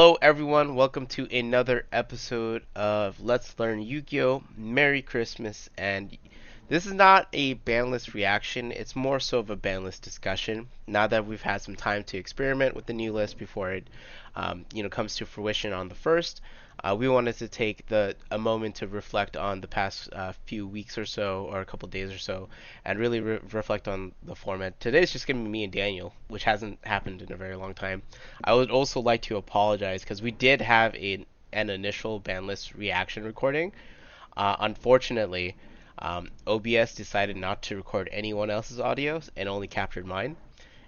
Hello, everyone. Welcome to another episode of Let's Learn Yu-Gi-Oh! Merry Christmas. And this is not a banlist reaction, it's more so of a banlist discussion. Now that we've had some time to experiment with the new list before it comes to fruition on the first, we wanted to take a moment to reflect on the past few weeks or so, or a couple days or so, and really reflect on the format. Today's just gonna be me and Daniel, which hasn't happened in a very long time. I would also like to apologize because we did have an initial banlist reaction recording. Unfortunately, OBS decided not to record anyone else's audios and only captured mine,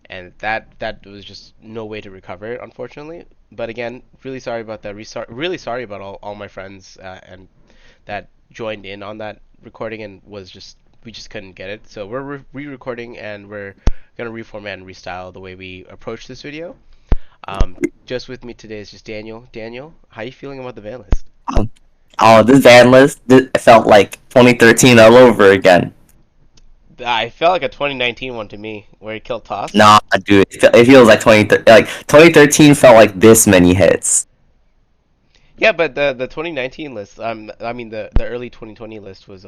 and that was just no way to recover it, unfortunately. But again, really sorry about that. Really sorry about all my friends and that joined in on that recording and we just couldn't get it. So we're re-recording and we're gonna reformat and restyle the way we approach this video. Just with me today is just Daniel. Daniel, how are you feeling about the ban list? Um, Oh, this van list felt like 2013 all over again. I felt like a 2019 one to me, where he killed Toss. Nah, dude, it feels like 2013 felt like this many hits. Yeah, but the 2019 list, I mean the early 2020 list was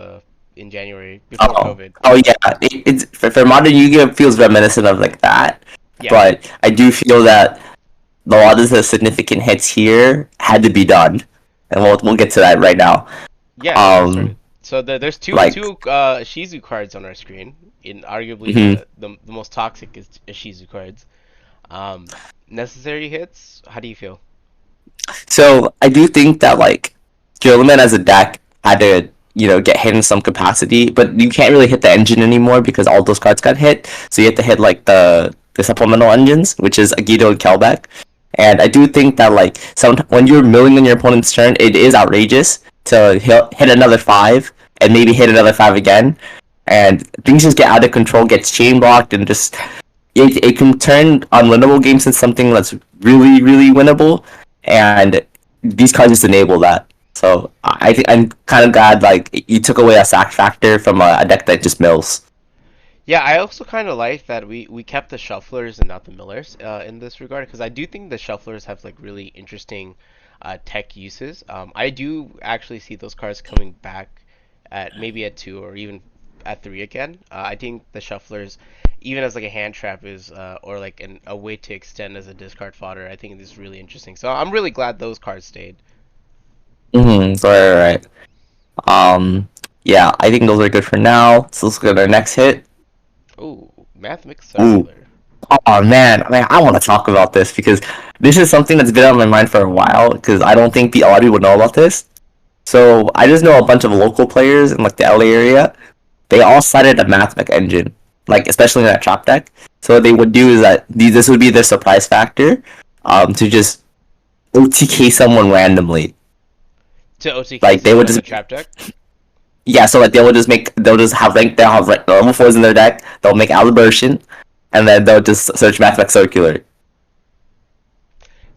in January before Oh, COVID. oh yeah, it's for modern Yu-Gi-Oh! It feels reminiscent of like that, Yeah, but I do feel that a lot of the significant hits here had to be done, and we'll get to that right now. yeah. Let's get started. Um, So there's like, two Shizu cards on our screen. In arguably mhm. the most toxic is Shizu cards. Um, Necessary hits. How do you feel? So I do think that like Gilliman as a deck had to get hit in some capacity, but you can't really hit the engine anymore because all those cards got hit. So you have to hit like the supplemental engines, which is Agido and Kelbeck. And I do think that like when you're milling on your opponent's turn, it is outrageous to hit another five and maybe hit another five again, and things just get out of control, gets chain blocked, and just it can turn unwinnable games into something that's really really winnable, and these cards just enable that. So I think I'm kind of glad like you took away a sack factor from a deck that just mills. Yeah, I also kind of like that we kept the shufflers and not the millers in this regard because I do think the shufflers have like really interesting tech uses. I do actually see those cards coming back at maybe at two or even at three again. I think the shufflers, even as like a hand trap is or like a way to extend as a discard fodder, I think this is really interesting. So I'm really glad those cards stayed. Right, right, right. Yeah, I think those are good for now. So let's go to our next hit. Ooh, Mathemix Ooh, Circular. oh man, I want to talk about this because this is something that's been on my mind for a while. Because I don't think the audience would know about this. So I just know a bunch of local players in like the LA area. They all cited a Mathmech engine, like especially in that chop deck. So what they would do is that this would be their surprise factor, to just OTK someone randomly. To OTK Like they someone would as just a trap deck? yeah, so like they'll just have normal fours in their deck. They'll make Alibertion, and then they'll just search Mathmech Circular.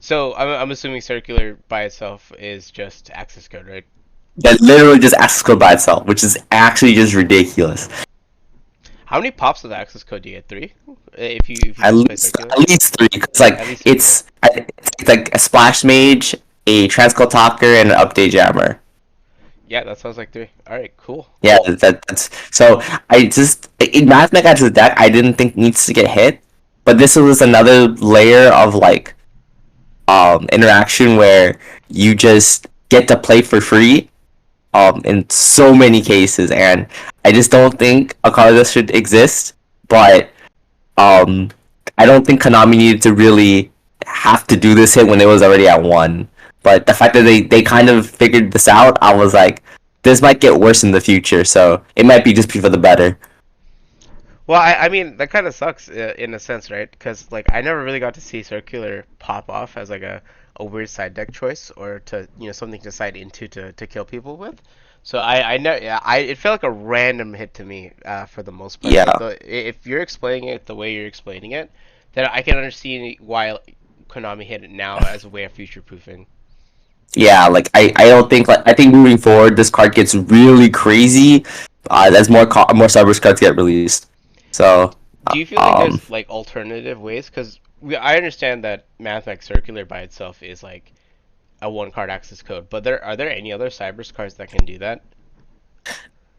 So I'm assuming Circular by itself is just access code, right? That literally just access code by itself, which is actually just ridiculous. How many pops of the access code do you get? Three? If you At just play least Circular? at least three, because like At least three, right? it's like a Splash Mage, a Transcode Talker, and an Update Jammer. Yeah, that sounds like three. Alright, cool. Yeah, that's so. I just in Math Mechanics' deck, I didn't think needs to get hit, but this was another layer of like interaction where you just get to play for free in so many cases, and I just don't think a card that should exist. But um, I don't think Konami needed to really have to do this hit when it was already at one. But the fact that they kind of figured this out, I was like, this might get worse in the future. So it might be just for the better. Well, I mean that kind of sucks in a sense, right? Because like I never really got to see Circular pop off as like a weird side deck choice or to something to side into to kill people with. So I know yeah, I it felt like a random hit to me for the most part. But Yeah, if you're explaining it the way you're explaining it, then I can understand why Konami hit it now as a way of future proofing. yeah. Like I don't think like I think moving forward, this card gets really crazy. As more Cyberse cards get released. So Do you feel like um, there's like alternative ways? Because I understand that Mathemax Circular by itself is like a one card access code. But there any other Cybers cards that can do that?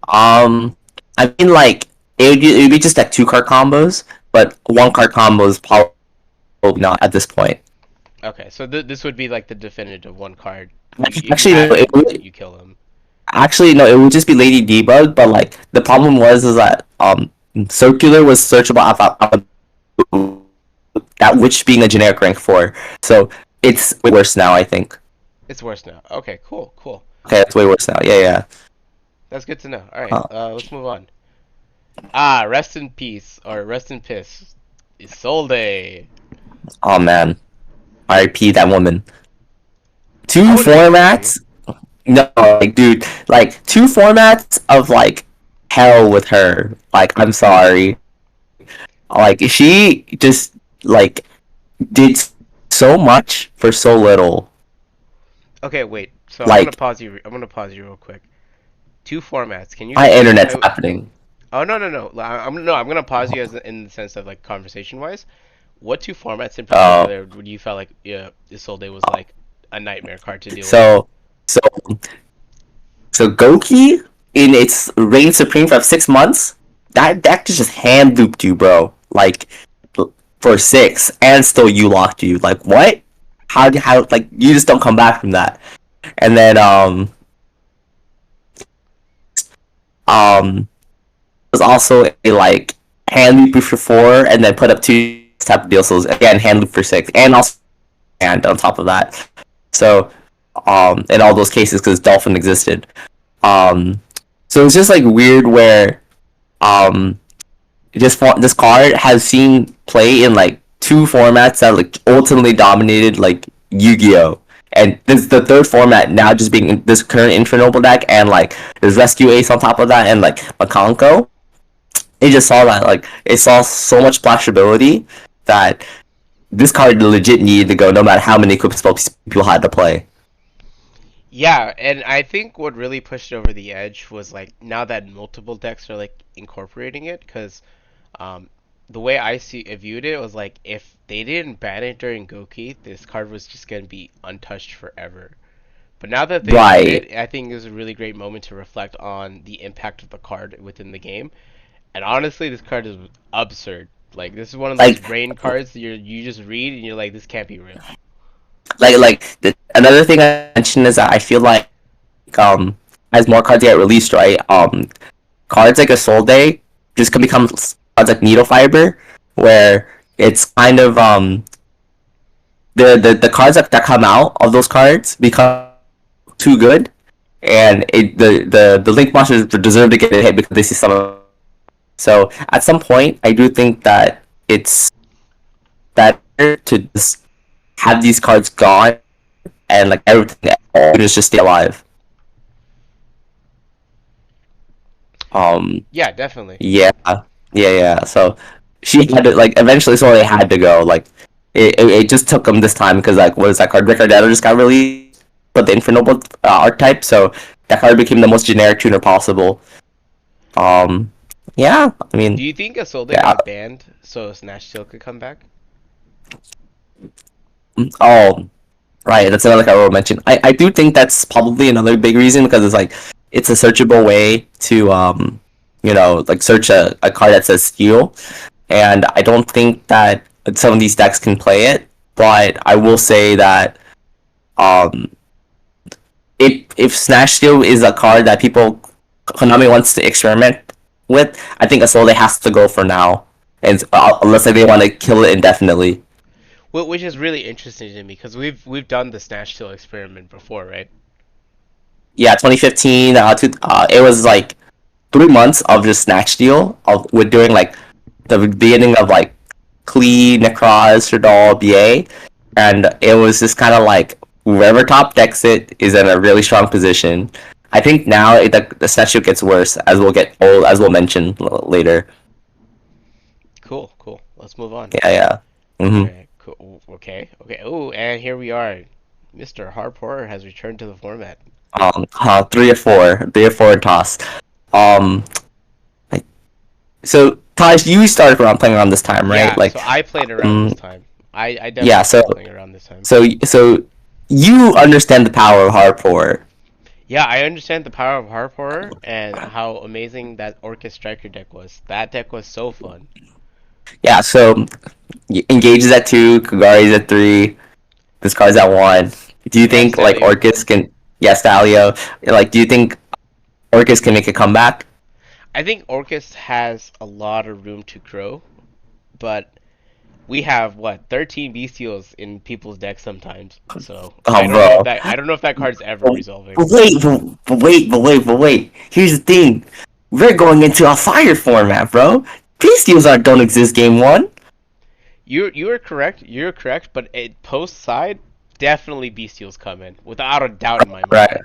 Um, I mean, like it would be just like two card combos, but one card combos probably not at this point. Okay, so this would be like the definitive one card. If you Actually, no, have it, you kill him. no, it would just be Lady Debug. But like the problem was is that Circular was searchable off that which being a generic rank 4, so it's way worse now. I think. It's worse now. Okay, cool, cool. Okay, it's way worse now. Yeah, yeah. That's good to know. All right, Uh, let's move on. Rest in peace or rest in piss. Isolde. oh man, R.I.P. that woman. I Two wouldn't disagree. formats. No, like dude, like two formats of like hell with her. Like I'm sorry. Like she just like did so much for so little. Okay, wait. So I'm gonna Like pause you. I'm gonna pause you real quick. Two formats. Can you my specify? internet's happening. Oh no no no. I'm gonna pause you as in the sense of like conversation wise. What two formats in Uh, particular would you felt like Isolde was like a nightmare card to deal with? so so Goki in its reign supreme for 6 months, that deck just hand looped you, bro. Like for six, and still you locked you. Like what? How like you just don't come back from that. And then um was also a like hand loop for four, and then put up two type of deal. So again, hand loop for six, and also hand on top of that. So in all those cases, because Dolphin existed. Um, so it's just like weird where um this card has seen play in like two formats that like ultimately dominated like Yu-Gi-Oh! And this is the third format now just being in this current Infernoble deck, and like there's Rescue Ace on top of that, and like Makonko. It just saw that like it saw so much splashability that this card legit needed to go no matter how many equip spells people had to play. Yeah, and I think what really pushed it over the edge was like now that multiple decks are like incorporating it, because um, the way viewed it was like if they didn't ban it during Goki, this card was just gonna be untouched forever. But now that they did Right. it, I think it was a really great moment to reflect on the impact of the card within the game. And honestly, this card is absurd. Like this is one of those Like brain cards that you just read and you're like, this can't be real. another thing I mentioned is that I feel like um as more cards get released, right? Cards like a Soul Day just can become cards like Needle Fiber, where it's kind of the cards that come out of those cards become too good, and the Link monsters deserve to get a hit because they see some of. So at some point, I do think that it's better to just have these cards gone, and like everything else just stay alive. Um, Yeah, definitely. yeah, yeah. So she had to like eventually, so they had to go. Like it just took them this time because like what is that card? Ricardetto just got released, but the Infernoble archetype, so that card became the most generic tuner possible. Um, yeah, I Do mean, you think Isolde yeah. got banned so Snatch Steel could come back? Oh, right. That's another card I will mention. I do think that's probably another big reason because it's like it's a searchable way to like search a card that says steel, and I don't think that some of these decks can play it. But I will say that um if Snatch Steel is a card that people Konami wants to experiment with, I think Asole has to go for now, and unless like, they want to kill it indefinitely. Which is really interesting to me because we've done the Snatch Steel experiment before, right? Yeah, 2015. It was like 3 months of just Snatch Steal of with doing like the beginning of like Klee, Necroz, Shadal, BA, and it was just kind of like whoever top decks it is in a really strong position. I think now the Snatch Steal gets worse as we'll mention later. Cool, cool. Let's move on. Yeah, yeah. All Mm-hmm. right, cool. Okay, okay. Oh, and here we are. Mr. Harp Horror has returned to the format. 3 or 4 toss. Um, so Taj, you started around playing around this time, right? Yeah, Like, so I played around this time. I yeah. definitely started playing around this time. So you understand the power of hardcore. Yeah, I understand the power of Harp Horror and how amazing that Orcus Striker deck was. That deck was so fun. Yeah, so Engage is at 2, Kagari is at 3, this card's at 1. Do you Yeah, think like Stallion. Orcus can? Yes, Stalio. Like, do you think Orcus can make a comeback? I think Orcus has a lot of room to grow, but we have what 13 bestials in people's decks sometimes. So I Oh, don't know if bro. that card's ever But resolving. wait. Here's the thing. We're going into a fire format, bro. Beastials aren't don't exist game one. You are correct. You're correct, but it post side definitely bestials come in without a doubt in my mind. Right.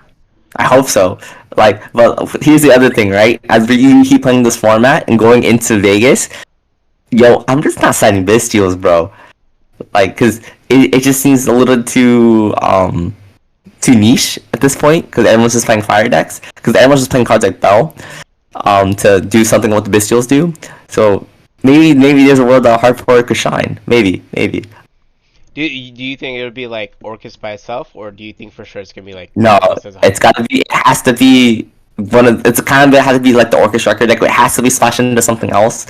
I hope so. Like, but here's the other thing, right? As we keep playing this format and going into Vegas, yo, I'm just not signing Beastials, bro. Like, cause it just seems a little too niche at this point because everyone's just playing fire decks because everyone's just playing cards like Bell to do something what the Bestials do. So maybe there's a world that Hardcore could shine. Maybe. Do you think it would be like Orcus by itself, or do you think for sure it's gonna be like No, Orcus as a it's hybrid? gotta be. It has to be one of. It's kind of it has to be like the Orcus record deck. But it has to be splashed into something else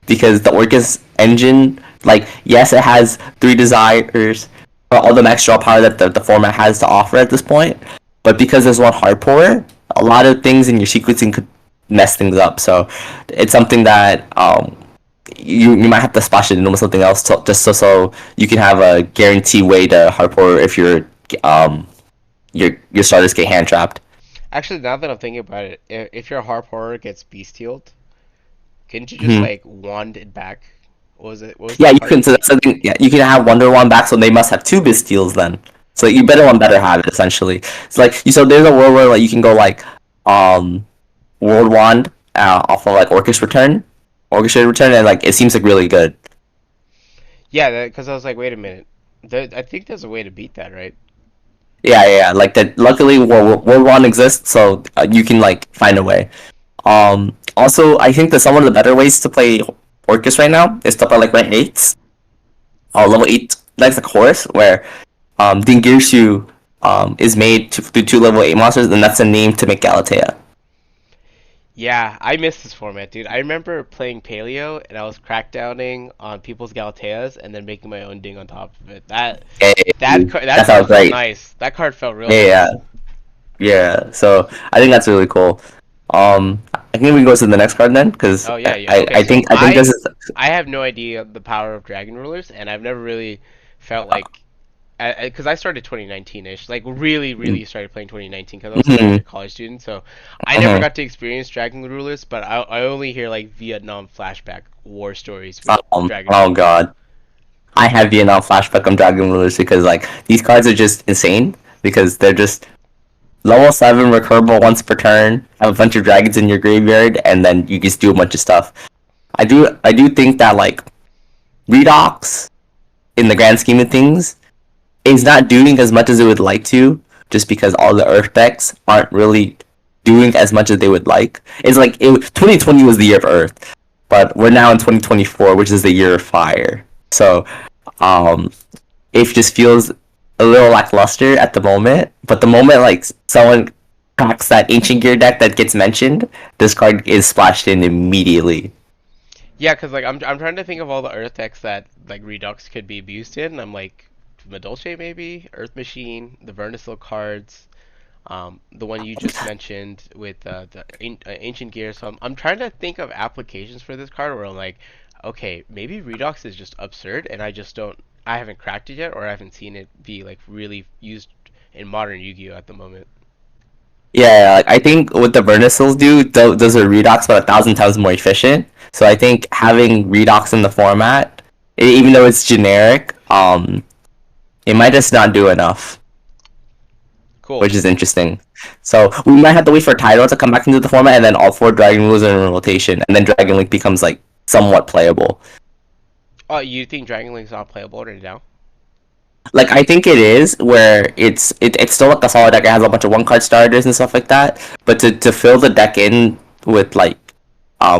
because the Orcus engine, like yes, it has 3 desires for all the max draw power that the format has to offer at this point. But because there's one hardcore, a lot of things in your sequencing could mess things up. So it's something that you might have to splash it into something else just so you can have a guarantee way to hardcore if um your starters get hand trapped. Actually, now that I'm thinking about it, if your harp horror gets bestialed, couldn't you just Hmm. like wand it back? What was it? What was Yeah, that you card? can. So that's the thing. Yeah, you can have Wonder One back, so they must have 2 Bastiles then. So you better one better have it essentially. It's like so there's a world where like you can go like um World Wand off of like Orchestra Return, and like it seems like really good. Yeah, because I was like, wait a minute. I think there's a way to beat that, right? Yeah. Like that. Luckily, World Wand exists, so you can like find a way. Also, I think that some of the better ways to play Orcus right now is to play like rank 8s or level 8 like the horse, where Dingirsu is made to do 2 level 8 monsters, and that's a name to make Galatea. Yeah, I miss this format, dude. I remember playing Paleo and I was crackdowning on people's Galateas and then making my own ding on top of it. Yeah, That that sounds card felt great. nice. That card felt real Yeah, yeah, nice. yeah. So I think that's really cool. I think we go to the next card then, because Oh yeah, yeah. Okay, so I think this is. I have no idea the power of Dragon Rulers, and I've never really felt like because I started 2019ish, like really started playing 2019 because I was still like Mhm, a college student, so I never mhm. got to experience Dragon Rulers, but I only hear like Vietnam flashback war stories with Dragon Oh Rulers. god, I have Vietnam flashback on Dragon Rulers because like these cards are just insane because they're just level 7 recurable once per turn, have a bunch of dragons in your graveyard, and then you just do a bunch of stuff. I do think that like Redox in the grand scheme of things is not doing as much as it would like to, just because all the Earth decks aren't really doing as much as they would like. It's like 2020 was the year of Earth, but we're now in 2024, which is the year of Fire. So um, it just feels a little lackluster at the moment. But the moment like someone cracks that Ancient Gear deck that gets mentioned, this card is splashed in immediately. Yeah, because like I'm trying to think of all the Earth decks that like Redux could be abused in. I'm like Madolche maybe, Earth Machine, the Vernisil cards, the one you just mentioned with Ancient Gear. So I'm trying to think of applications for this card where I'm like, okay, maybe Redux is just absurd, and I haven't cracked it yet, or I haven't seen it be like really used in modern Yu-Gi-Oh at the moment. Yeah, like, I think what the Vernisils do, those are Redox, but 1,000 times more efficient. So I think having Redox in the format, even though it's generic, it might just not do enough, Cool. which is interesting. So we might have to wait for Tidal to come back into the format, and then all 4 Dragon Rules are in rotation, and then Dragon Link becomes like somewhat playable. Oh, you think Dragon Link's not playable right now? Like I think it is where it's still like a solid deck. It has a bunch of 1 card starters and stuff like that. But to fill the deck in with like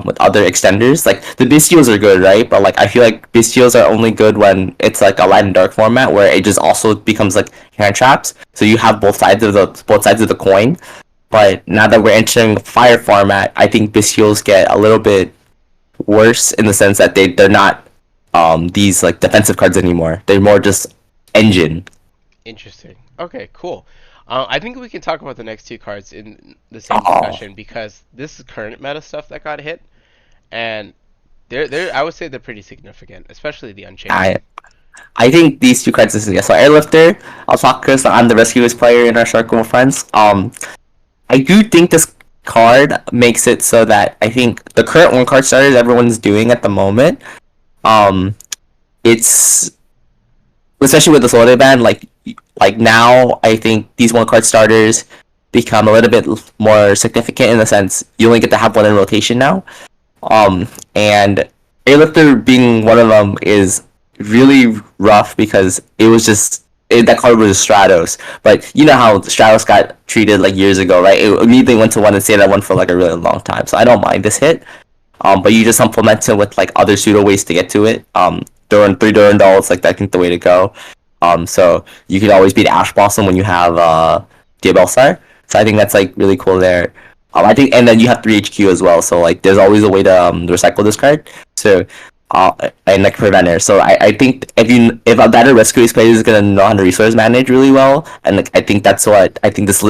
with other extenders. Like the Bystials are good, right? But like I feel like Bystials are only good when it's like a light and dark format where it just also becomes like hand traps. So you have both sides of the coin. But now that we're entering fire format, I think Bystials get a little bit worse in the sense that they're not these like defensive cards anymore. They're more just engine. Interesting. Okay, cool. I think we can talk about the next two cards in the same Oh, discussion because this is current meta stuff that got hit, and they're I would say they're pretty significant, especially the Unchained I deck. I think these two cards is, yeah. So Airlifter, I'll talk Chris. I'm the rescuers player in our circle of friends. I do think this card makes it so that I think the current one card starters everyone's doing at the moment. Um, it's especially with the Solar Band, like now I think these one card starters become a little bit more significant in the sense you only get to have one in rotation now. And Airlifter being one of them is really rough because it was that card was Stratos. But you know how Stratos got treated like years ago, right? It immediately went to one and stayed at one for like a really long time. So I don't mind this hit. But you just supplement it with like other pseudo ways to get to it. Three Durandal is like I think the way to go. So you could always beat Ash Blossom when you have Diabellstar. So I think that's like really cool there. I think, and then you have 3 HQ as well. So like, there's always a way to recycle this card. So, and like preventer. So I think if a better rescue player is gonna know how to resource manage really well, and like I think that's what I think this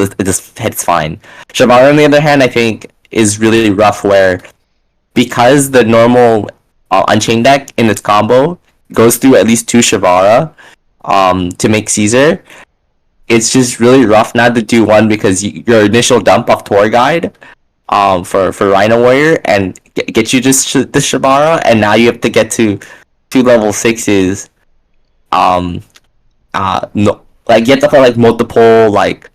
hits fine. Shabara on the other hand, I think is really rough where because the normal Unchained deck in its combo goes through at least two Shavara to make Caesar. It's just really rough not to do one because your initial dump of Tour Guide for Rhino Warrior and get you just the Shabara, and now you have to get to two level sixes. Um, no, like you have to play like multiple like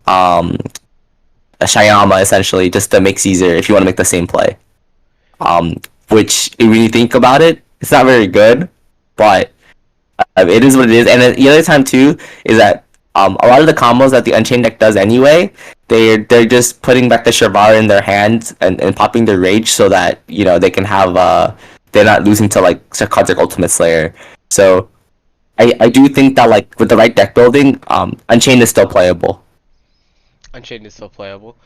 um a Shyama essentially just to make Caesar if you want to make the same play. Um, which when you think about it, it's not very good, but it is what it is. And then the other time too is that a lot of the combos that the Unchained deck does anyway, they're just putting back the Shavara in their hands and popping their rage so that they can have they're not losing to like cards like Ultimate Slayer. So I do think that like with the right deck building, Unchained is still playable. Unchained is still playable.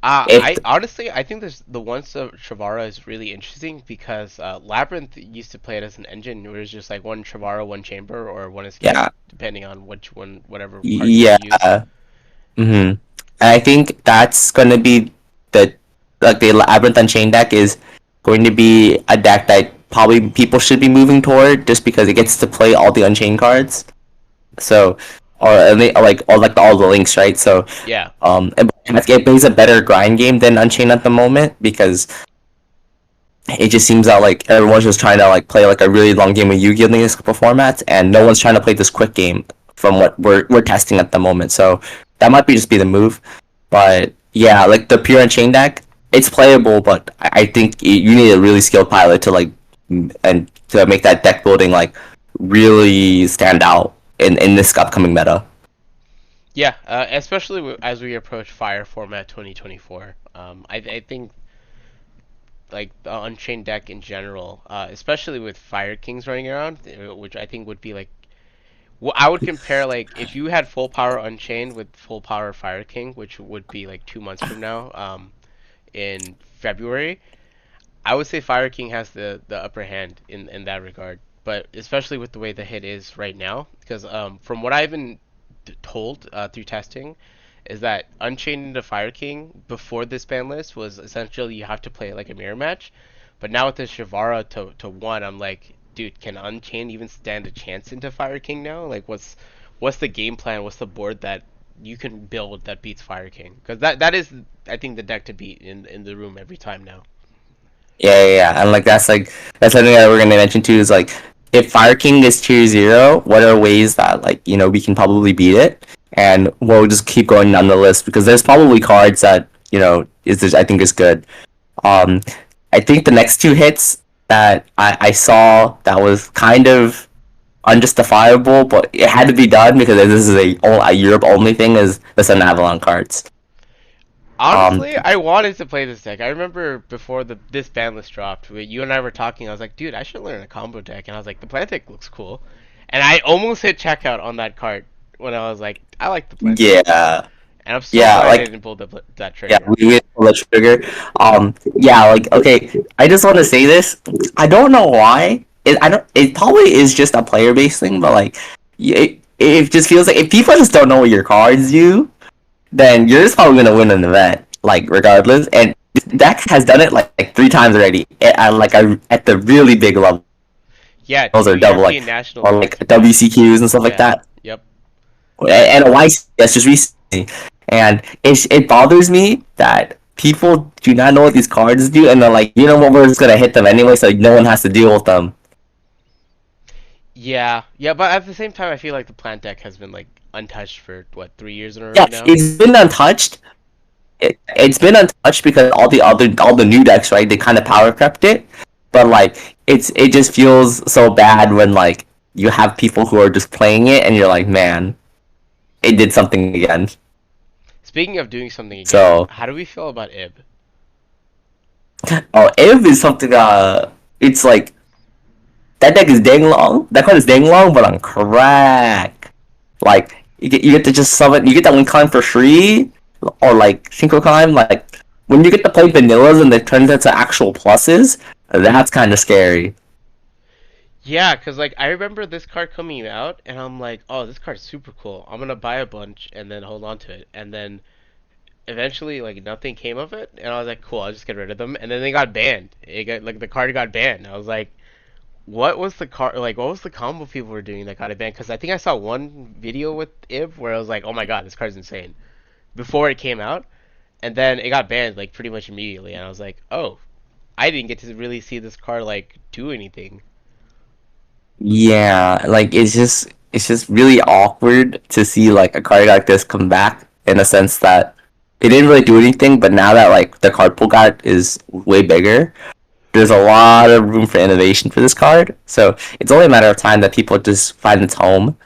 If I honestly I think this the ones of Shavara is really interesting because Labyrinth used to play it as an engine where it's just like one Shavara, one chamber, or one escape, yeah, depending on which one, whatever card you want yeah. to use. Mm-hmm. And I think that's gonna be the Labyrinth Unchained deck is going to be a deck that probably people should be moving toward just because it gets to play all the Unchained cards. So or like all the links, right? So Yeah, it plays a better grind game than Unchained at the moment because it just seems that like everyone's just trying to like play like a really long game with Yu-Gi-Oh! In these couple formats, and no one's trying to play this quick game from what we're testing at the moment. So that might be just be the move. But yeah, like the pure Unchained deck, it's playable, but I think you need a really skilled pilot to like and to make that deck building like really stand out in this upcoming meta. yeah, especially as we approach Fire Format 2024. I think like the Unchained deck in general, especially with Fire Kings running around, which I think would be like well, I would compare like if you had full power Unchained with full power Fire King, which would be like 2 months from now, in February. I would say Fire King has the upper hand in that regard, but especially with the way the hit is right now, because from what I've been told through testing, is that Unchained into Fire King before this ban list was essentially you have to play like a mirror match, but now with the Shavara to one, I'm like, dude, can Unchained even stand a chance into Fire King now? Like, what's the game plan? What's the board that you can build that beats Fire King? Because that is I think the deck to beat in the room every time now. Yeah, and that's something that we're gonna mention too is like if Fire King is tier 0, what are ways that like we can probably beat it, and we'll just keep going down the list because there's probably cards that I think is good. Um, I think the next two hits that I saw that was kind of unjustifiable, but it had to be done because this is a Europe only thing is the Sun Avalon cards. Um, Honestly, I wanted to play this deck. I remember before this ban list dropped, you and I were talking. I was like, dude, I should learn a combo deck. And I was like, the plant deck looks cool. And I almost hit checkout on that card when I was like, I like the plant deck. yeah, And I'm so yeah, glad I like didn't pull that yeah, trigger. we will pull the trigger. Yeah, like okay, I just want to say this. I don't know why. I don't. It probably is just a player based thing, but like, it just feels like if people just don't know what your cards do, then you're just probably gonna win an event, like regardless. And deck has done it like 3 times already at the really big levels Yeah, or two double European nationals or back like to back. WCQs and stuff like Yeah. that. Yep. And a YCS just recently, and it bothers me that people do not know what these cards do, and they're like, you know what, we're just gonna hit them anyway, so no one has to deal with them. Yeah. Yeah, but at the same time, I feel like the plant deck has been like untouched for what 3 years in a row Yeah, now. it's been untouched. It's been untouched because all the new decks, right? They kind of power crept it, but like it just feels so bad when like you have people who are just playing it, and you're like, man, it did something again. Speaking of doing something again, So, how do we feel about Ib? oh, Ev is something. It's like that deck is dang long. That card is dang long, but on crack. Like you get to just summon. You get that link climb for free, or like synchro climb. Like when you get to play vanillas and they turn into actual pluses, that's kind of scary. Yeah, cause like I remember this card coming out, and I'm like, oh, this card's super cool. I'm gonna buy a bunch and then hold on to it, and then eventually like nothing came of it, and I was like, cool, I'll just get rid of them, and then they got banned. It got like the card got banned. I was like, what was the card like? What was the combo people were doing that got it banned? Cause I think I saw one video with Ib where I was like, oh my god, this card's insane before it came out, and then it got banned like pretty much immediately, and I was like, oh, I didn't get to really see this card like do anything. Yeah, like it's just really awkward to see like a card like this come back in a sense that it didn't really do anything, but now that like the card pool got is way bigger, there's a lot of room for innovation for this card. So it's only a matter of time that people just find its home.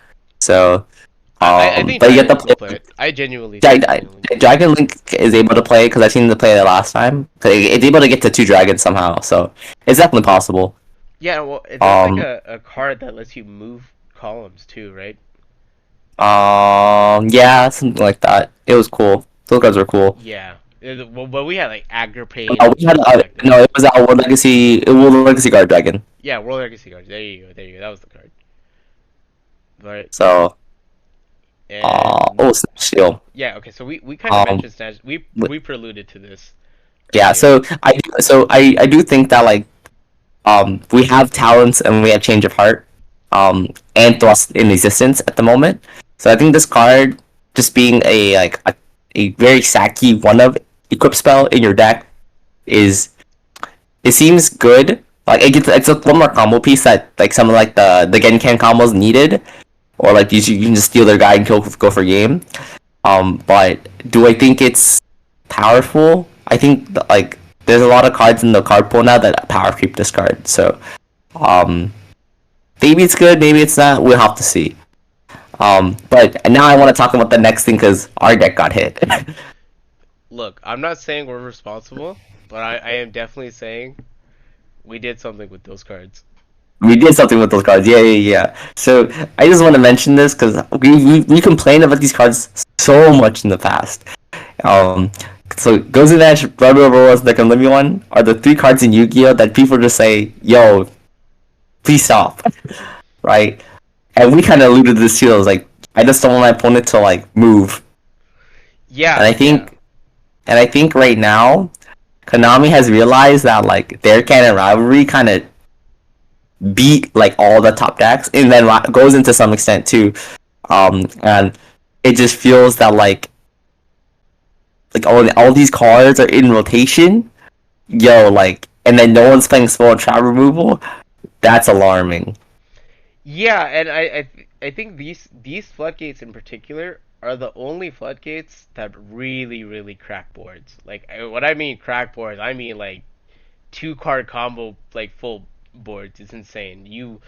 So, I think but you get Dragon to Link will play. play it. I genuinely think Dragon Link will. Dragon Link is able to play because I've seen it play the last time. It's able to get to 2 dragons somehow, so it's definitely possible. Yeah, well, there's like Um, a card that lets you move columns too, right? yeah, something like that. It was cool. Those cards were cool. Yeah. Well, but we had like Agripane and We had stuff back then. no, it was our World Legacy, World Legacy Guard Dragon. Yeah, World Legacy cards. There you go. There you go. That was the card. Right. So, And oh, Snatch Steel. yeah, okay. So we kind of Um, mentioned Snatch. We preluded to this yeah. earlier. I do think that like we have talents and we have change of heart, and thrust in existence at the moment. So I think this card just being a very sacky one of equip spell in your deck is it seems good. Like it's a one more combo piece that like some of like the Genkan combos needed, or like you can just steal their guy and go for game. But do I think it's powerful? I think like there's a lot of cards in the card pool now that power creep this card. So um, maybe it's good, maybe it's not. We'll have to see. But now I want to talk about the next thing because our deck got hit. Look, I'm not saying we're responsible, but I am definitely saying we did something with those cards. We did something with those cards. Yeah, yeah, yeah. So I just want to mention this because we complained about these cards so much in the past. Um, so Goes in Edge, Red Rose, the Limit one are the 3 cards in Yu-Gi-Oh that people just say, "Yo, please stop," right? And we kind of alluded to this too. I was like, I just don't want my opponent to like move. And Yeah, yeah. I think right now, Konami has realized that like their canon rivalry kind of beat like all the top decks, and then goes into some extent too. And it just feels that like all these cards are in rotation, yo, like, and then no one's playing spell and trap removal. That's alarming. Yeah, and I think these floodgates in particular are the only floodgates that really crack boards. Like what I mean crack boards, I mean like 2 card combo like full boards. It's insane. You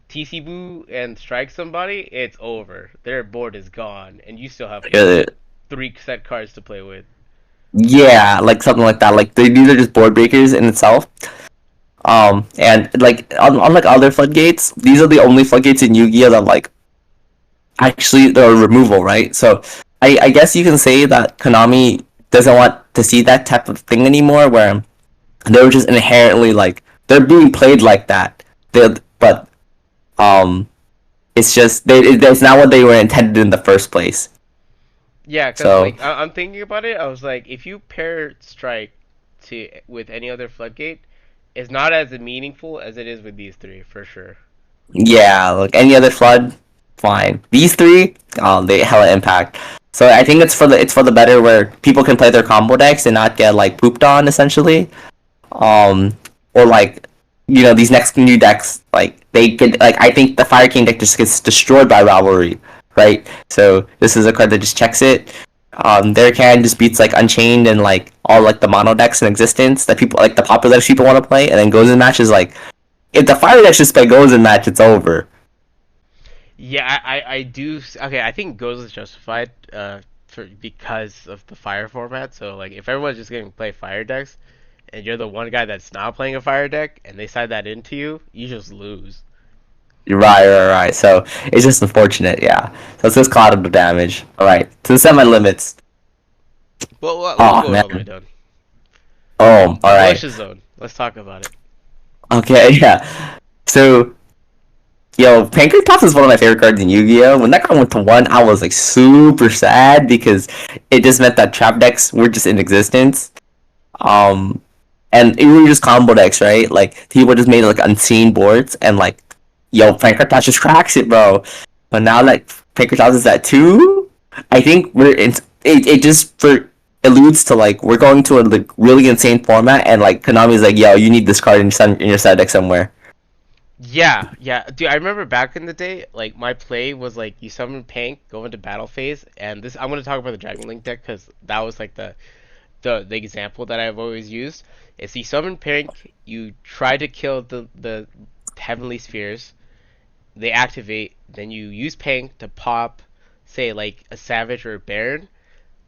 TC Boo and strike somebody, it's over. Their board is gone, and you still have like Uh, 3 set cards to play with. Yeah, like something like that. Like these are just board breakers in itself. And like unlike other floodgates, these are the only floodgates in Yu-Gi-Oh that like actually the removal, right? So I guess you can say that Konami doesn't want to see that type of thing anymore, where they were just inherently like they're being played like that. But um, it's just it's not what they were intended in the first place. Yeah, because So like I'm thinking about it, I was like, if you pair strike to with any other floodgate, it's not as meaningful as it is with these three for sure. yeah, like any other flood, fine. These three, they hella impact. So I think it's for the better where people can play their combo decks and not get like pooped on essentially. Um, or like these next new decks like they get like I think the Fire King deck just gets destroyed by Rivalry, right? So this is a card that just checks it. Their can just beats like Unchained and like all like the mono decks in existence that people like the popular decks people want to play, and then goes in matches like if the Fire deck just play goes in match, it's over. Yeah, I do. Okay, I think Ghost is justified because of the fire format. So like, if everyone's just going to play fire decks, and you're the one guy that's not playing a fire deck, and they side that into you, you just lose. Right. So it's just unfortunate, yeah. So it's just collateral damage. All right, to the semi limits. Well, we'll Oh go it all the way man. down. Oh, all right. Malicious zone. Let's talk about it. Okay, yeah. So yo, Pancake Toss is one of my favorite cards in Yu-Gi-Oh! When that card went to one, I was like super sad because it just meant that trap decks were just in existence. Um, and it were just combo decks, right? Like people just made like unseen boards, and like, yo, Pancake Toss just cracks it, bro. But now that Pancake Toss is at two, I think we're in. It just for alludes to like we're going to a like, really insane format, and like Konami's like, yo, you need this card in your side deck somewhere. Yeah, yeah, dude. I remember back in the day, like my play was like you summon Pank, go into battle phase, and this I'm gonna talk about the Dragon Link deck because that was like the example that I've always used. Is you summon Pank, you try to kill the heavenly spheres, they activate, then you use Pank to pop, say like a Savage or a Baron,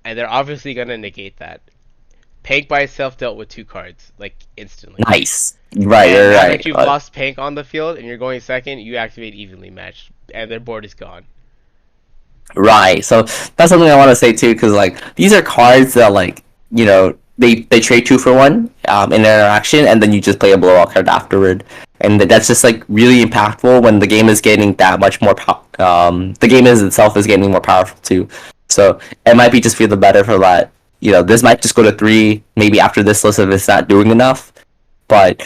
and they're obviously gonna negate that. Pank by itself dealt with two cards like instantly. Nice. And now that Right. you've lost Pank on the field and you're going second, you activate evenly matched, and their board is gone. Right. So that's something I want to say too, because like these are cards that like they trade two for one in an interaction, and then you just play a blowout card afterward, and that's just like really impactful when the game is getting that much more. The game is itself is getting more powerful too. So it might be just feel the better for that. This might just go to three maybe after this list if it's not doing enough, but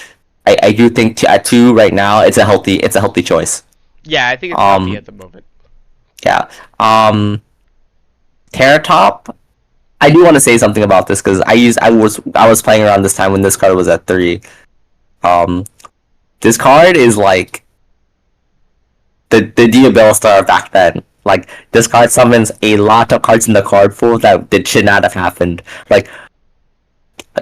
I do think at two right now it's a healthy choice. Yeah, I think it's healthy Um. at the moment. Yeah. Terra Top. I do want to say something about this because I was playing around this time when this card was at three. Um, this card is like the Diabella Star back then. Like this card summons a lot of cards in the card pool that should not have happened. Like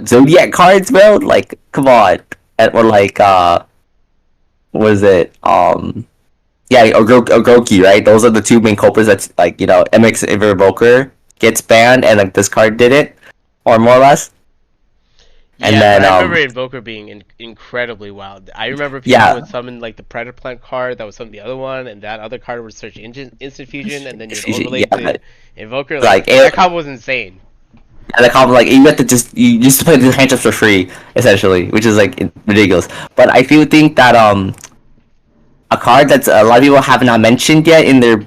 Zodiac cards, bro. Like come on, or like what is it? Yeah, Ogoki, right? Those are the two main culprits. That's like MX Evoker gets banned, and like this card did it, or more or less. And Yeah, but then I remember Invoker being incredibly wild. I remember people yeah, would summon like the Predator Plant card that would summon the other one, and that other card would search instant fusion, and then you'd overlay yeah, the Invoker. Like like that it, combo was insane. and the combo like you have to just play the handcuffs for free essentially, which is like ridiculous. But I do think that a card that a lot of people have not mentioned yet in their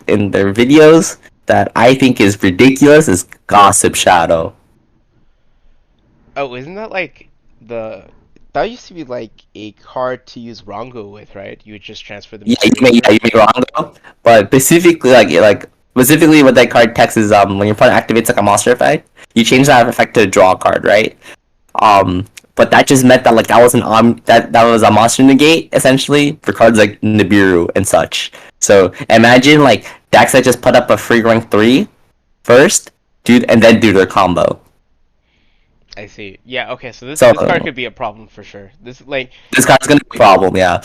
videos that I think is ridiculous is Gossip Shadow. Oh, isn't that like the that used to be like a card to use Rongo with, right? You would just transfer the materials Yeah, there. you make wrong though. But specifically, specifically, what that card text is when your opponent activates like a monster effect, you change that effect to draw a card, right? But that just meant that like that was that was a monster negate essentially for cards like Nibiru and such. So imagine like decks that just put up a free rank three first, dude, and then do their combo. I see. Yeah. Okay. So this So this card could be a problem for sure. This like this card's gonna be a problem, yeah.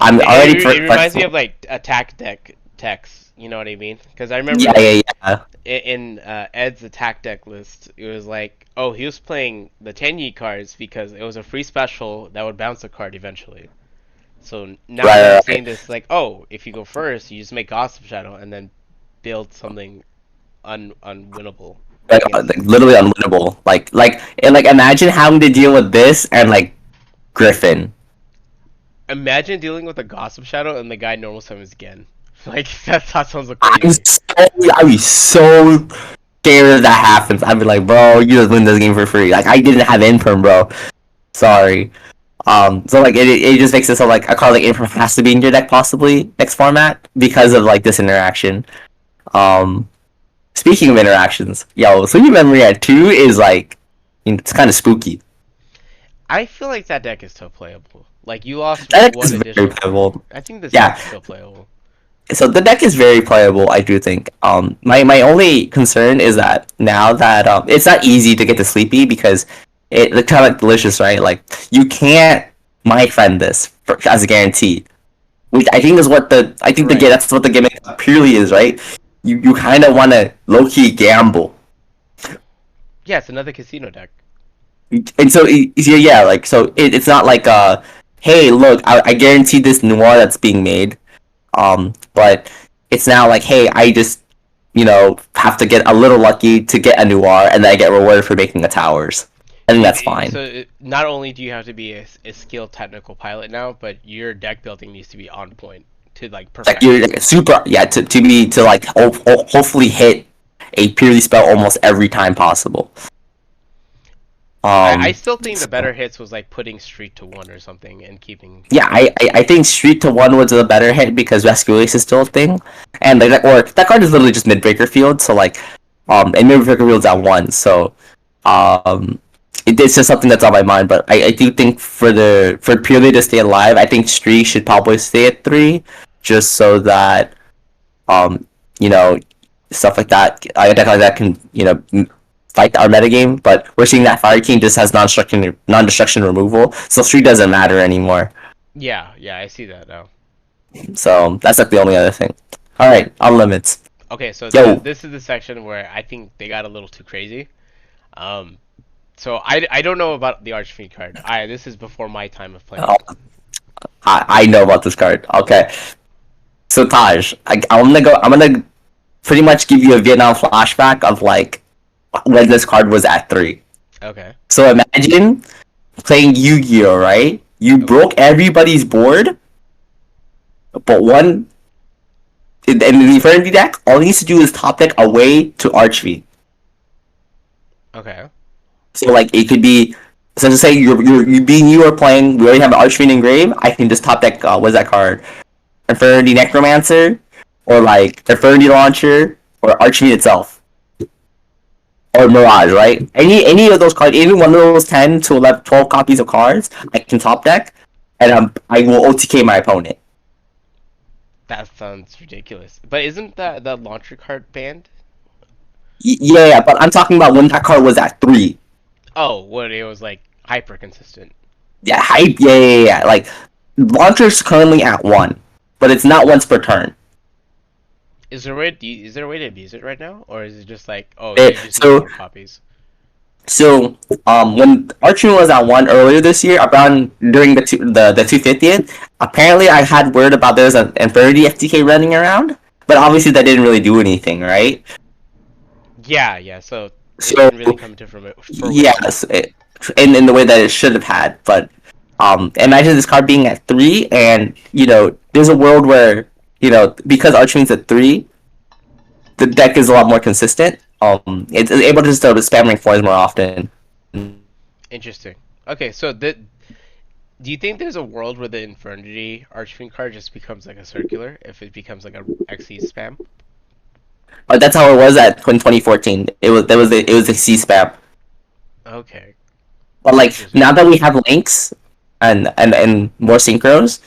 I'm it, already it, it reminds me of like attack deck techs. You know what I mean? Because I Yeah, remember yeah, yeah. in Ed's attack deck list, it was like, oh, he was playing the Tenyi cards because it was a free special that would bounce a card eventually. So now that I'm Right, seeing right, this, like, oh, if you go first, you just make Gossip Shadow and then build something unwinnable against like him. literally unwinnable. And like imagine having to deal with this and like Griffin. Imagine dealing with a Gossip Shadow and the guy normal summons again. Like that sounds so I'm crazy. so I'd be so scared if that happens. I'd be like, bro, you just win this game for free. Like I didn't have Imperm, bro. Sorry. So like it just makes it so like a card like Imperm has to be in your deck possibly next format because of like this interaction. Um, Speaking of interactions, yo, Sweet Memory at 2 is like it's kind of spooky. I feel like that deck is still playable. Like you lost That deck one is very additional card. playable. I think this deck Yeah, is still playable. so the deck is very playable, I do think. My only concern is that now that it's not easy to get to Sleepy because it's kind of like delicious, right? Like you can't my friend this as a guarantee, which I think is what Right. that's what the gimmick purely is, right? You kind of want to low key gamble, Yeah, it's another casino deck. and so yeah, like so it's not like hey, look, I guarantee this noir that's being made. But it's now like, hey, I just have to get a little lucky to get a noir, and then I get rewarded for making the towers. I think that's fine. Not only do you have to be a skilled technical pilot now, but your deck building needs to be on point to like Like you're perfection. like, super, yeah, to be to like hopefully hit a purely spell almost every time possible. I Um, still think the so, better hits was like putting Street to 1 or something and keeping. yeah, I think Street to 1 was a better hit because Rescue Ace is still a thing, and like or that card is literally just mid breaker field. So like, and mid breaker field's at 1. So um, it's just something that's on my mind. But I do think for purely to stay alive, I think Street should probably stay at 3, just so that um, you know, stuff like that. I deck like that can fight our metagame. But we're seeing that Fire King just has non-destruction removal, so Street doesn't matter anymore. Yeah, yeah, I see that now. So that's like the only other thing. All right, on limits. Okay, so Yo, this is the section where I think they got a little too crazy. Um, so I don't know about the Archfiend card. This is before my time of playing oh, it. I know about this card. Okay, so Taj, I'm gonna go. I'm gonna pretty much give you a Vietnam flashback of like when this card was at 3. Okay. So imagine playing Yu-Gi-Oh, right? You Okay. broke everybody's board, but one in the Infinity deck, all he needs to do is top deck away to Archfiend. Okay. So like it could be, so to say you are playing. We already have an Archfiend engraved. I can just top deck. What's that card? Infinity Necromancer, or like Infinity Launcher, or Archfiend itself, or Mirage. Right? Any of those cards, any one of those 10 to 11, 12 copies of cards, I can top deck, and I will OTK my opponent. That sounds ridiculous. But isn't that launcher card banned? Yeah, but I'm talking about when that card was at 3. Oh, when it was like hyper consistent. Yeah, hype. Yeah. Like launcher's currently at 1, but it's not once per turn. Is there a way to abuse it right now, or is it just like, oh, It, you just need so more copies? so when Archer was at 1 earlier this year, around during the 250th, apparently I had word about there's an Infinity FTK running around, but obviously that didn't really do anything, right? Yeah, yeah. So it So didn't really come to fruition. yes, in the way that it should have had. But imagine this card being at 3, and there's a world where because Archwing's at 3, the deck is a lot more consistent. It's able to start spamming fours more often. Interesting. Okay, so do you think there's a world where the Infernity Archfiend card just becomes like a circular if it becomes like a XE spam? But that's how it was in 2014. It was a C spam. Okay, But like interesting. now that we have links and more synchros,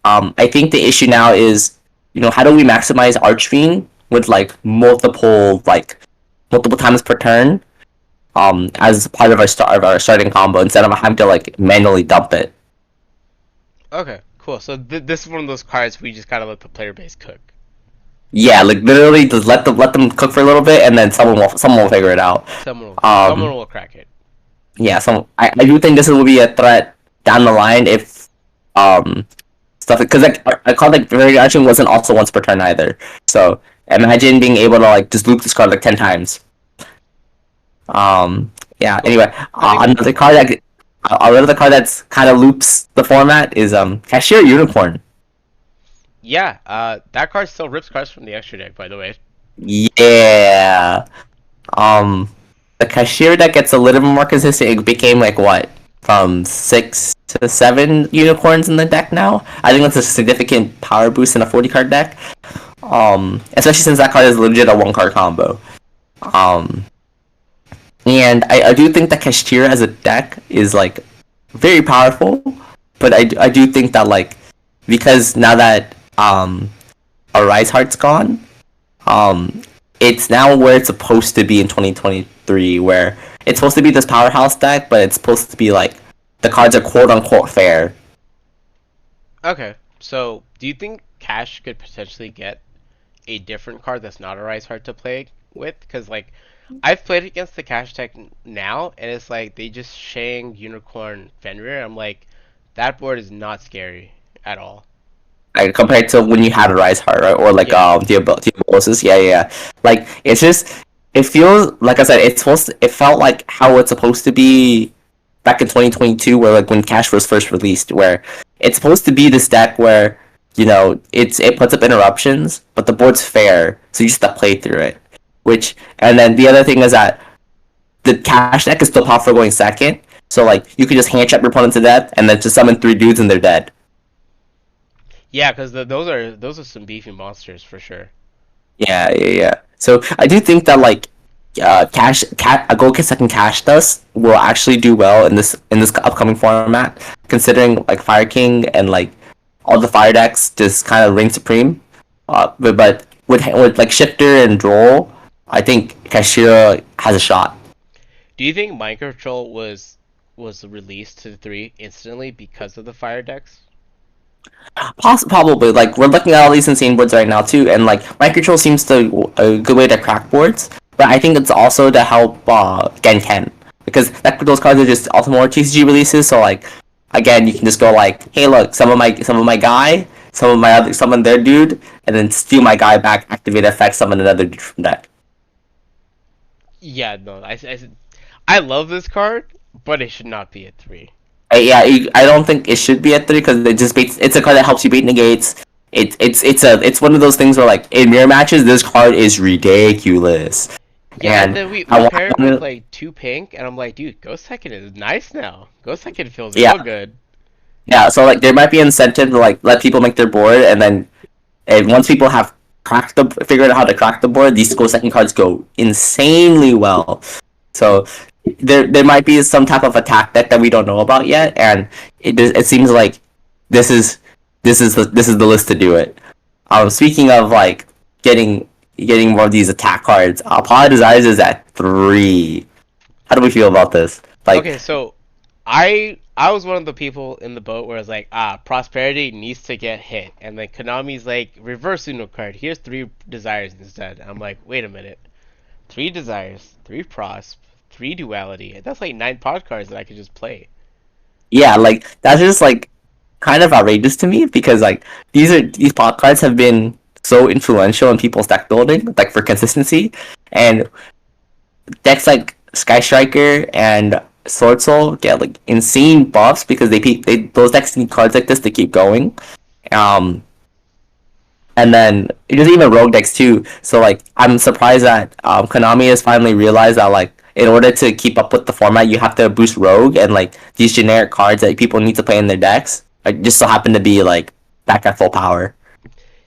I think the issue now is how do we maximize Archfiend with like multiple times per turn as part of our starting combo instead of having to like manually dump it. Okay, cool. So this is one of those cards we just gotta let the player base cook. Yeah, like literally just let them cook for a little bit, and then someone will figure it out. Someone Um, will crack it. yeah, I do think this will be a threat down the line if um stuff because like I called like very action wasn't also once per turn either. So imagine being able to like just loop this card like 10 times. Yeah. But Anyway, I think another card that's kind of loops the format is Cashier Unicorn. yeah, that card still rips cards from the extra deck, by the way. Yeah. Um, the cashier that gets a little bit more consistent. It became like what from 6 to 7 unicorns in the deck now. I think that's a significant power boost in a 40 card deck. Especially since that card is legit a 1 card combo. Um, and I do think that cashier as a deck is like very powerful, but I do think that like because now that a Rise Heart's gone, um, it's now where it's supposed to be in 2023, where it's supposed to be this powerhouse deck, but it's supposed to be like the cards are quote unquote fair. Okay, so do you think Cash could potentially get a different card that's not a Rise Heart to play with? Because like I've played against the Cash deck now, and it's like they just Shang Unicorn Fenrir. I'm like, that board is not scary at all. Like, compared to when you had a Rise Heart, right? Or like Yeah, Diabolosis, yeah. Like it's just it feels like I said, it felt like how it's supposed to be back in 2022, where like when Cash was first released, where it's supposed to be this deck where it puts up interruptions, but the board's fair, so you just have to play through it. Which and then the other thing is that the Cash deck is still powerful for going second, so like you could just hand trap your opponent to death and then just summon 3 dudes and they're dead. yeah, because those are some beefy monsters for sure. Yeah. So I do think that like a go get second cash dust will actually do well in this upcoming format, considering like Fire King and like all the fire decks just kind of reign supreme. But with like Shifter and Droll, I think Kashira has a shot. Do you think Mind Control was released to 3 instantly because of the fire decks? Probably like we're looking at all these insane boards right now too, and like mind control seems to a good way to crack boards. But I think it's also to help Genken because those cards are just ultimate TCG releases. So like again, you can just go like, hey, look, some of my guy, some of their dude, and then steal my guy back, activate effect, summon another dude from deck. Yeah, no, I love this card, but it should not be at 3. I don't think it should be at 3 because it just baits. It's a card that helps you bait negates. It's one of those things where like in mirror matches, this card is ridiculous, Yeah, and and then we I we want pair it with like 2 pink, and I'm like, dude, Ghost Second is nice now. Ghost Second feels yeah real good. yeah. So like there might be incentive to like let people make their board, and once people have figured out how to crack the board, these go second cards go insanely well. So there might be some type of attack deck that we don't know about yet, and it seems like this is this is the list to do it. Speaking of like getting more of these attack cards, Pod Desires is at 3. How do we feel about this? Okay, Like, so I was one of the people in the boat where it's like, Prosperity needs to get hit, and then Konami's like, reverse Uno card. Here's 3 desires instead. I'm like, wait a minute, 3 desires, 3 prosp, 3 duality. That's like 9 pod cards that I could just play. yeah, like that's just like kind of outrageous to me because like these pot cards have been so influential in people's deck building, like for consistency, and decks like Sky Striker and Sword Soul get like insane buffs because those decks need cards like this to keep going. Um, and then there's even rogue decks too. So like I'm surprised that Konami has finally realized that like in order to keep up with the format, you have to boost rogue and like these generic cards that people need to play in their decks. Like just so happen to be like back at full power.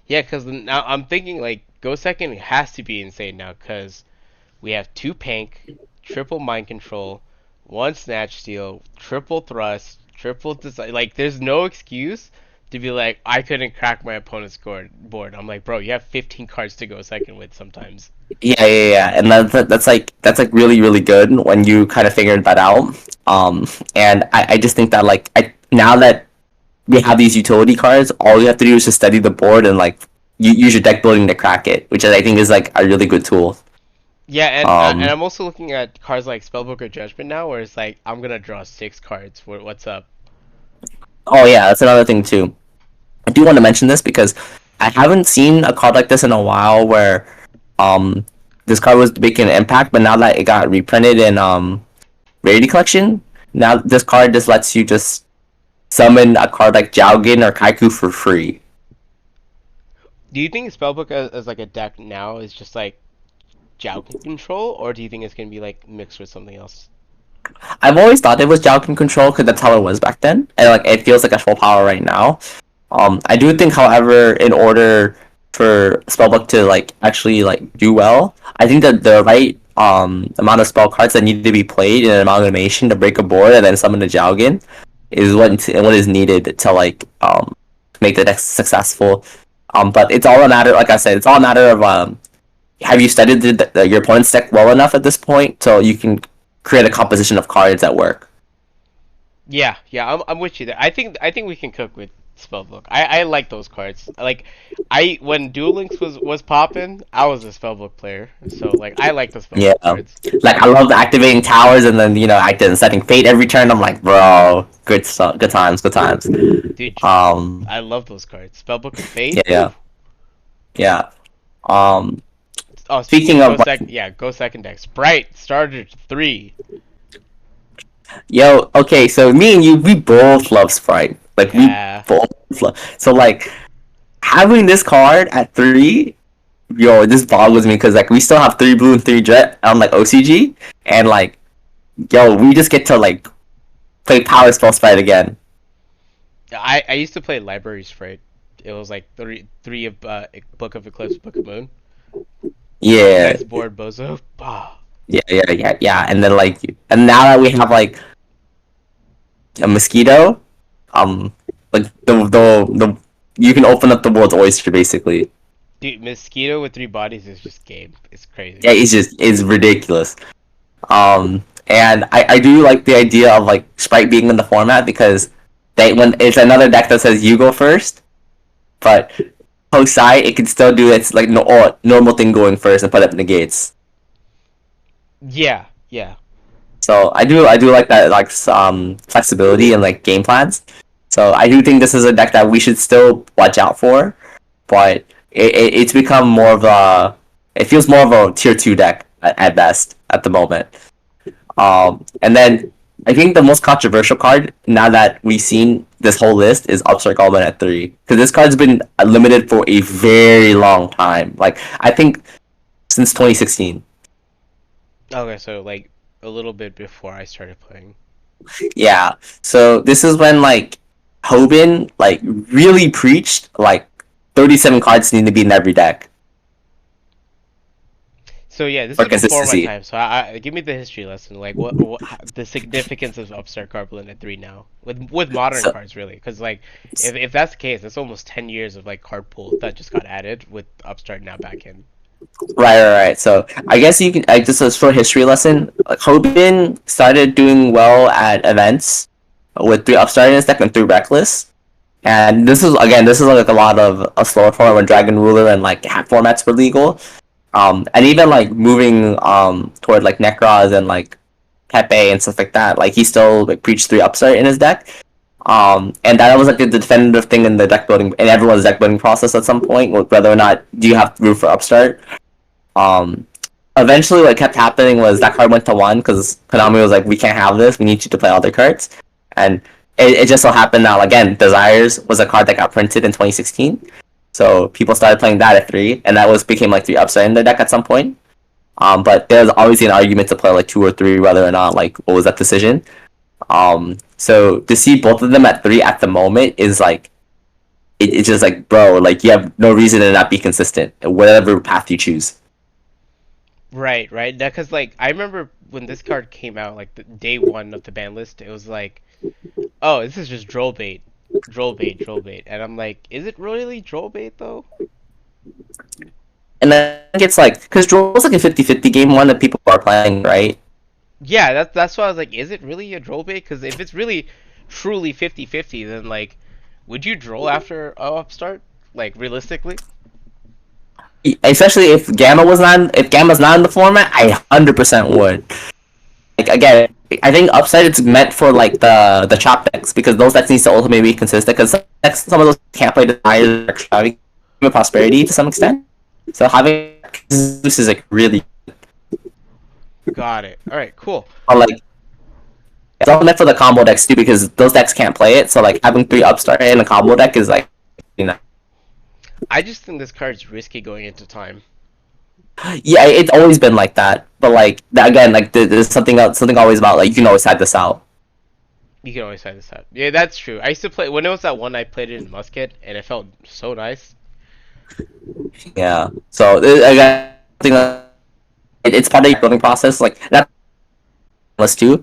Yeah, because now I'm thinking like Ghost Second has to be insane now because we have 2 pink, triple mind control, 1 snatch steal, triple thrust, triple design. Like, there's no excuse to be like, I couldn't crack my opponent's board. I'm like, bro, you have 15 cards to go second with sometimes. Yeah, and that's like really really good when you kind of figured that out. And I just think that like now that we have these utility cards, all you have to do is just study the board and like you use your deck building to crack it, which I think is like a really good tool. Yeah, and Um, I'm also looking at cards like Spellbook or Judgment now, where it's like I'm gonna draw 6 cards. What's up? oh yeah, that's another thing too. I do want to mention this because I haven't seen a card like this in a while where um this card was making an impact, but now that it got reprinted in Rarity Collection, now this card just lets you just summon a card like Jowgin or Kaiku for free. Do you think Spellbook as like a deck now is just like Jousting control, or do you think it's gonna be like mixed with something else? I've always thought it was Jowgin control because that's how it was back then, and like it feels like a full power right now. I do think, however, in order for Spellbook to like actually like do well, I think that the right amount of spell cards that need to be played in an amalgamation to break a board and then summon a Jowgin is what is needed to like make the deck successful. But it's all a matter, like I said, it's all a matter of have you studied your opponent's deck well enough at this point so you can create a composition of cards that work. Yeah, yeah, I'm with you there. I think we can cook with Spellbook. I like those cards. Like I when Duel Links was popping, I was a Spellbook player. So like I like the Yeah, Spellbook cards. like I love activating towers and then acting setting fate every turn. I'm like, bro, good stuff, good times, good times. Dude, Um, I love those cards. Spellbook and Fate. yeah, Ooh. yeah, yeah. Um, Oh, speaking speaking of of like, go second deck. Sprite started 3. yo, okay, so me and you, we both love Sprite. Like we Yeah. both love. So like having this card at 3, yo, this boggles me because like we still have 3 blue and 3 jet on like OCG, and like, yo, we just get to like play Power Spell Sprite again. I used to play Library Sprite. It was like three of Book of Eclipse, Book of Moon. Yeah, Nice board, bozo. Ah. yeah. And then like, and now that we have like a mosquito, um, like the you can open up the world's oyster basically. Dude, Mosquito with 3 bodies is just game. It's crazy. Yeah, it's ridiculous. And I do like the idea of like Sprite being in the format because when it's another deck that says you go first, but post side it can still do its like normal thing going first and put up negates. Yeah, yeah. So I do like that like flexibility and like game plans. So I do think this is a deck that we should still watch out for, but it's become more of a it feels more of a tier 2 deck at best at the moment. And then I think the most controversial card now that we've seen this whole list is Upstart Goblin at 3 because this card's been limited for a very long time. Like I think since 2016. Okay, so like a little bit before I started playing. Yeah. So this is when like Hoban like really preached like 37 cards need to be in every deck So yeah, this for is before my consistency. time. So I give me the history lesson. Like what the significance of Upstart Goblin at 3 now with modern So cards really? Because like if that's the case, that's almost 10 years of like card pool that just got added with Upstart now back in. right. So I guess you can just a short history lesson. Like Hoban started doing well at events with 3 Upstart in his deck and 3 Reckless. And this is like a lot of a slower format when Dragon Ruler and like hack formats were legal. And even like moving toward like Necros and like Pepe and stuff like that. Like he still like preached 3 Upstart in his deck. And that was like the definitive thing in the deck building in everyone's deck building process at some point, whether or not do you have room for Upstart. Um, Eventually, what kept happening was that card went to 1 because Konami was like, we can't have this. We need you to play other cards, and it just so happened now again, Desires was a card that got printed in 2016. So people started playing that at 3, and that was became like 3 Upstart in their deck at some point. But there's obviously an argument to play like 2 or 3, whether or not like what was that decision. So to see both of them at 3 at the moment is like it's just like, bro, like you have no reason to not be consistent whatever path you choose. Right, right. Because like I remember when this card came out, like the day one of the ban list, it was like, oh, this is just troll bait, troll bait, troll bait, and I'm like, is it really troll bait though? And I think it's like because Droll's like a 50-50 game, one that people are playing, right? Yeah, that's why I was like, is it really a troll bait? Because if it's really truly 50-50, then like, would you droll after upstart? Like realistically? especially if Gamma's not in the format, I 100% would. Like again, I think upside it's meant for like the chop decks because those decks needs to ultimately be consistent because some of those can't play the higher having prosperity to some extent. So having this is like really Got it. All right, cool. like it's all meant for the combo decks too because those decks can't play it. So like having three upstart in a combo deck is like you know I just think this card's risky going into time. yeah it's always been like that. But like again like there's something else something always about like you can always side this out. You can always find this out. Yeah, that's true. I used to play when it was that one. I played it in Musket, and it felt so nice. Yeah. So again, I think it's part of your building process. Like that's too.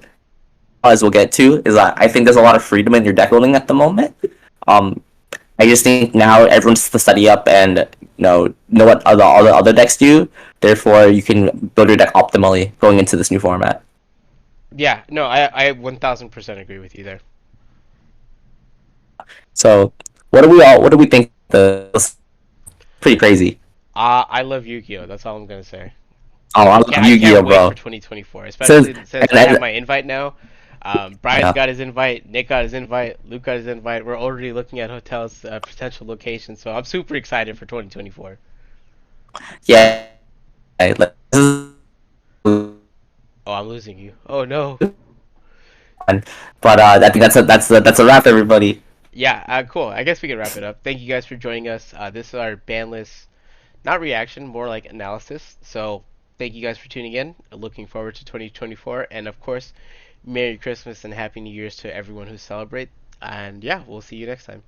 As we'll get to is that I think there's a lot of freedom in your deck building at the moment. Um, I just think now everyone's to study up and know what other decks do. Therefore, you can build your deck optimally going into this new format. Yeah, no, I 1000% agree with you there. So, what do we think? The pretty crazy. I love Yu-Gi-Oh. That's all I'm gonna say. Oh, I love I can't Yu-Gi-Oh, wait for bro. 2024, Since especially since I have and my invite now. Brian's yeah, got his invite, Nick got his invite, Luke got his invite. We're already looking at hotels, potential locations, so I'm super excited for 2024. yeah. This is Oh, I'm losing you. Oh no. fun. But I think that's a wrap, everybody. Yeah, cool. I guess we can wrap it up. Thank you guys for joining us. This is our ban list, not reaction, more like analysis. So thank you guys for tuning in. Looking forward to 2024, and of course, Merry Christmas and Happy New Year's to everyone who celebrate. And yeah, we'll see you next time.